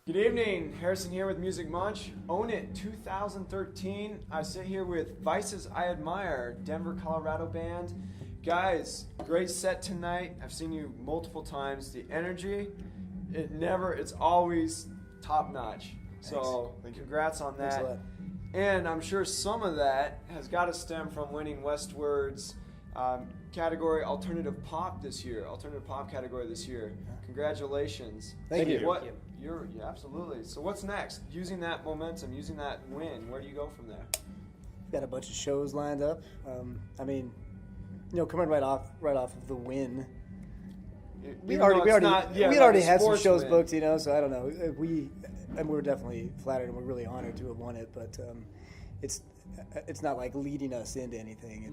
Good evening, Harrison here with MusicMunch. Own It 2013. I sit here with Vice's I Admire, Denver, Colorado band. Guys, great set tonight. I've seen you multiple times. The energy, it's always top notch. So congrats on that. Thanks a lot. And I'm sure some of that has got to stem from winning Westward's category alternative pop category this year. Congratulations. Thank you. Yeah, absolutely. So what's next? Using that momentum, using that win, where do you go from there? Got a bunch of shows lined up. Coming right off of the win. We already had some shows booked, so I don't know. We're definitely flattered and we're really honored to have won it, but it's not like leading us into anything.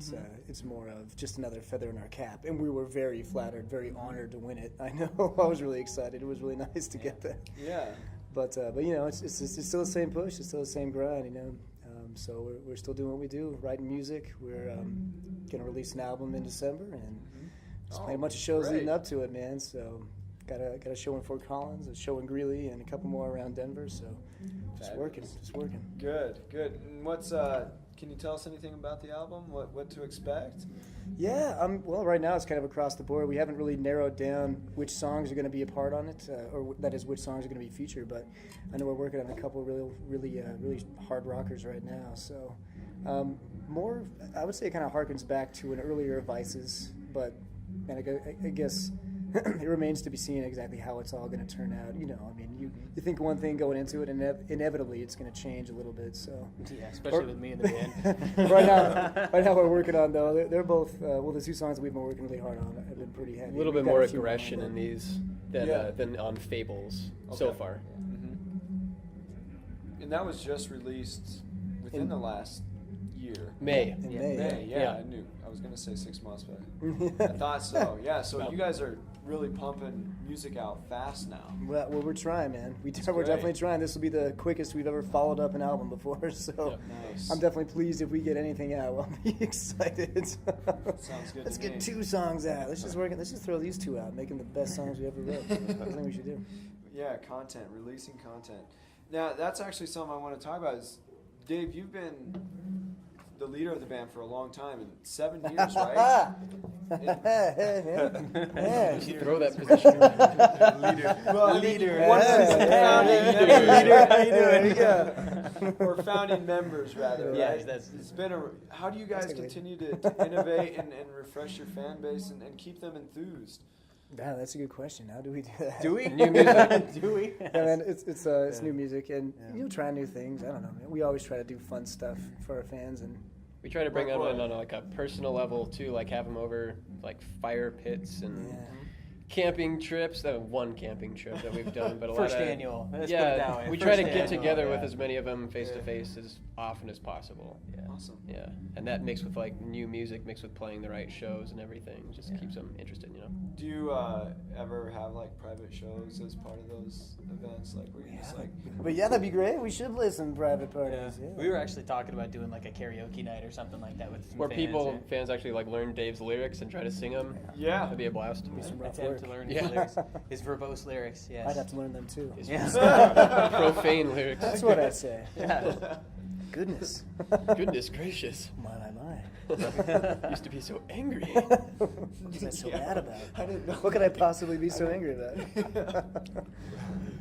It's more of just another feather in our cap, and we were very flattered, very honored to win it. I know. I was really excited. It was really nice to get that. Yeah. But it's still the same push. It's still the same grind. So we're still doing what we do, writing music. We're gonna release an album in December, and just playing a bunch of shows leading up to it, man. So got a show in Fort Collins, a show in Greeley, and a couple more around Denver. So just working. Good. And what's can you tell us anything about the album? What to expect? Yeah, well, right now it's kind of across the board. We haven't really narrowed down which songs are going to be a part on it, or that is which songs are going to be featured. But I know we're working on a couple of really hard rockers right now. So more, I would say, it kind of harkens back to an earlier Vices, but and I guess it remains to be seen exactly how it's all going to turn out. You think one thing going into it, and inevitably it's going to change a little bit. So yeah, especially with me in the band. right now we're working on though. They're both the two songs that we've been working really hard on have been pretty heavy. A little bit more aggression in these than on Fables so far. And that was just released within the last year. May. Yeah. I knew. I was going to say 6 months, but I thought so. Yeah, so you guys are really pumping music out fast now. Well, we're trying, man. We're definitely trying. This will be the quickest we've ever followed up an album before, so nice. I'm definitely pleased if we get anything out. I'll be excited. Sounds good. Let's get 2 songs out. Let's just throw these 2 out, making the best songs we ever wrote. That's the thing we should do. Yeah, releasing content. Now, that's actually something I want to talk about is, Dave, you've been the leader of the band for a long time, in 7 years, right? Yeah. You should throw that position. Leader. Well, leader. Or founding members, rather. Yeah, right? It's been how do you guys continue to innovate and refresh your fan base and keep them enthused? Yeah, that's a good question. How do we do that? Do we? New music. Do we? Yeah, man, it's new music, and trying new things. I don't know, man. We always try to do fun stuff for our fans, and We try to bring them in on like a personal level too, like have them over like fire pits and camping trips. That one camping trip that we've done, but a First lot of annual. Let's put it yeah, that way. we try to First get annual, together with as many of them face to face as often as possible. Yeah. Awesome. Yeah, and that mixed with like new music, mixed with playing the right shows and everything, just keeps them interested, Do you ever have like private shows as part of those events, like where you just like? But yeah, that'd be great. We should play some private parties. Yeah. We were actually talking about doing like a karaoke night or something like that with some where fans, fans actually like learn Dave's lyrics and try to sing them. Yeah, that'd be a blast. Some rough attempt work. to learn his lyrics, his verbose lyrics. Yes, I'd have to learn them too. His Yeah. profane lyrics. That's what I'd say. Yeah. Goodness. Goodness gracious. My. Used to be so angry. What was I so mad about? I didn't know. What could I possibly be so angry about?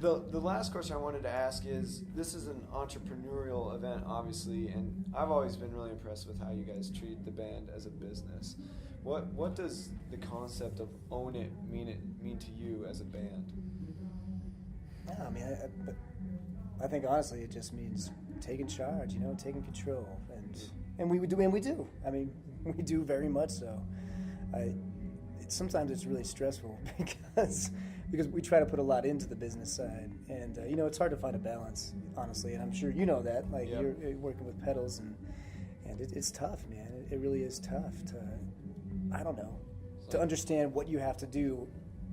The last question I wanted to ask is, this is an entrepreneurial event, obviously, and I've always been really impressed with how you guys treat the band as a business. What does the concept of Own It mean to you as a band? Yeah, I mean, I think honestly it just means taking charge, taking control, and we do. I mean, we do very much so. Sometimes it's really stressful because we try to put a lot into the business side, and it's hard to find a balance, honestly. And I'm sure you know that. Like you're working with pedals, and it's tough, man. It really is tough to understand what you have to do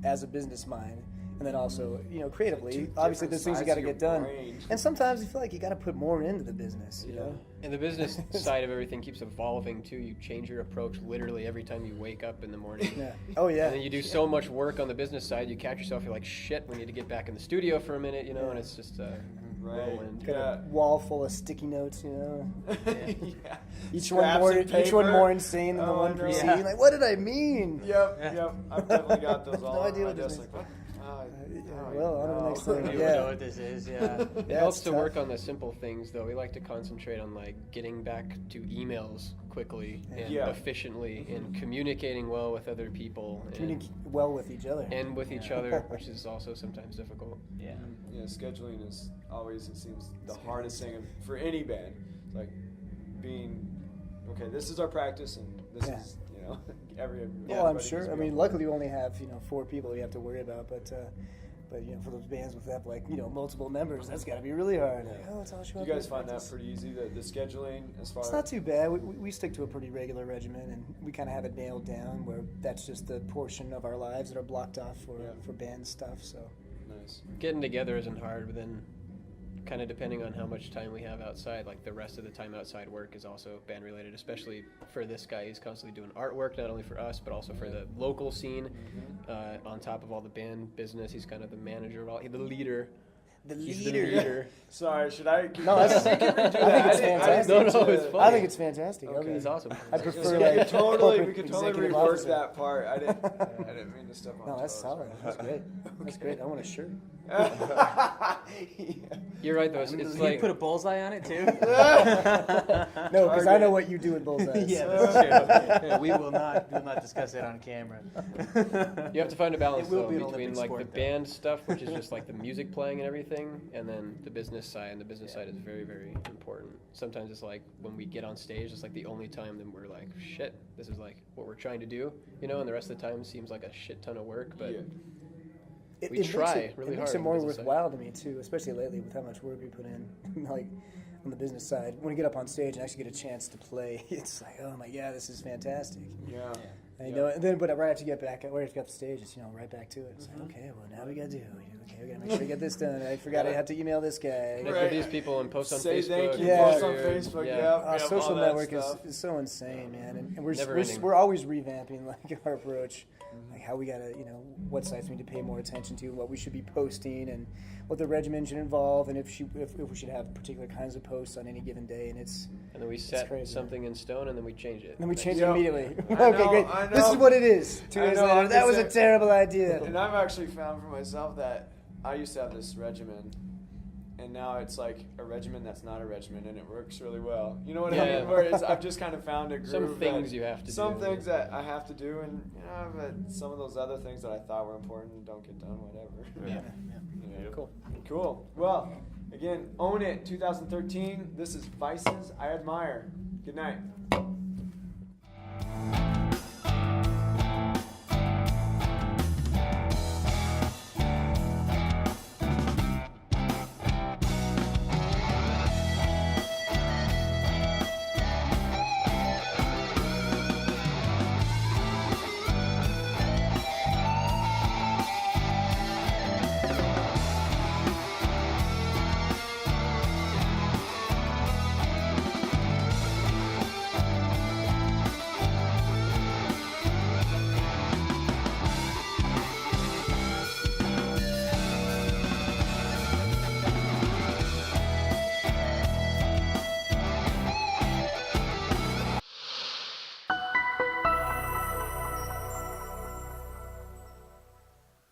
as a business mind and then also, creatively, Two obviously different there's things you sides got to of your get done. brain. And sometimes you feel like you got to put more into the business, you know? And the business side of everything keeps evolving too. You change your approach literally every time you wake up in the morning. Yeah. Oh, yeah. And then you do so much work on the business side, you catch yourself, you're like, shit, we need to get back in the studio for a minute, and it's just a whirlwind. Got a wall full of sticky notes, Yeah. Each one more insane than the one preceding. Like, what did I mean? Yep. I've definitely got those all No idea on my what this desk. means. Like, what? Well, on to the next I thing. don't Yeah. know what this is. Yeah. It helps to work on the simple things, though. We like to concentrate on getting back to emails quickly and efficiently, and communicating well with other people, Communicate well with each other. and with each other, which is also sometimes difficult. Yeah. Yeah, scheduling is always, it seems, the hardest thing for any band. Like being, okay, this is our practice, and this is, Well, I'm sure. I mean, luckily we only have 4 people we have to worry about, but for those bands with that multiple members, that's got to be really hard. Yeah. Like, oh, let's all show Do up. you guys for find that practice. pretty easy, the scheduling as far It's not too bad. We stick to a pretty regular regimen, and we kind of have it nailed down where that's just the portion of our lives that are blocked off for band stuff. So Nice. Getting together isn't hard, but then kind of depending on how much time we have outside, like the rest of the time outside work is also band related, especially for this guy. He's constantly doing artwork, not only for us, but also for the local scene. On top of all the band business, he's kind of the manager of all, the leader. He's the leader. Sorry, should I? No, I think it's fantastic. No, it's fun. I think it's fantastic. Okay. It's awesome. I We prefer could totally executive rework officer. that part. I didn't mean to step on. No, that's toes. solid. That's great. That's great. I want a shirt. You're right, though. It's Did you like put a bullseye on it too? No, because I know what you do with bullseyes. Yeah, that's true. Yeah, we will not discuss that on camera. you have to find a balance It will though be an between Olympic like sport, the though. band stuff, which is just like the music playing and everything, and then the business side. And the business side is very, very important. Sometimes it's like when we get on stage, it's like the only time that we're like, shit, this is like what we're trying to do, and the rest of the time seems like a shit ton of work, but. We try really It makes hard it on more the business side. worthwhile to me too, especially lately with how much work we put in. Like on the business side, when we get up on stage and actually get a chance to play, it's like, oh my god, this is fantastic. Yeah. And, and then, but right after you get back, right after you get off the stage, it's right back to it. It's like, okay, well now we gotta do. Okay, we gotta make sure we get this done. I forgot I had to email this guy. Connect with these people and post on Say Facebook. thank you. Yeah. Post on Facebook. Yeah. Social all that network stuff. is so insane, man, and Never ending. we're always revamping like our approach, like how we gotta, what sites we need to pay more attention to, what we should be posting, and what the regimen should involve, and if we should have particular kinds of posts on any given day, and And then we set crazy, something in stone, and then we change it. then we change it Yep. immediately. I Okay, know, great. I This is know. what it is. 2 I days know, later, that was a it's terrible idea. And I've actually found for myself that I used to have this regimen, and now it's like a regimen that's not a regimen, and it works really well. You know what I Yeah. mean? Where I've just kind of found a groove. Some things that- you have to do. Some things that I have to do, and but some of those other things that I thought were important don't get done. Whatever. Yeah. Yeah. Cool. Cool. Well, again, Own It 2013. This is Vices I Admire. Good night.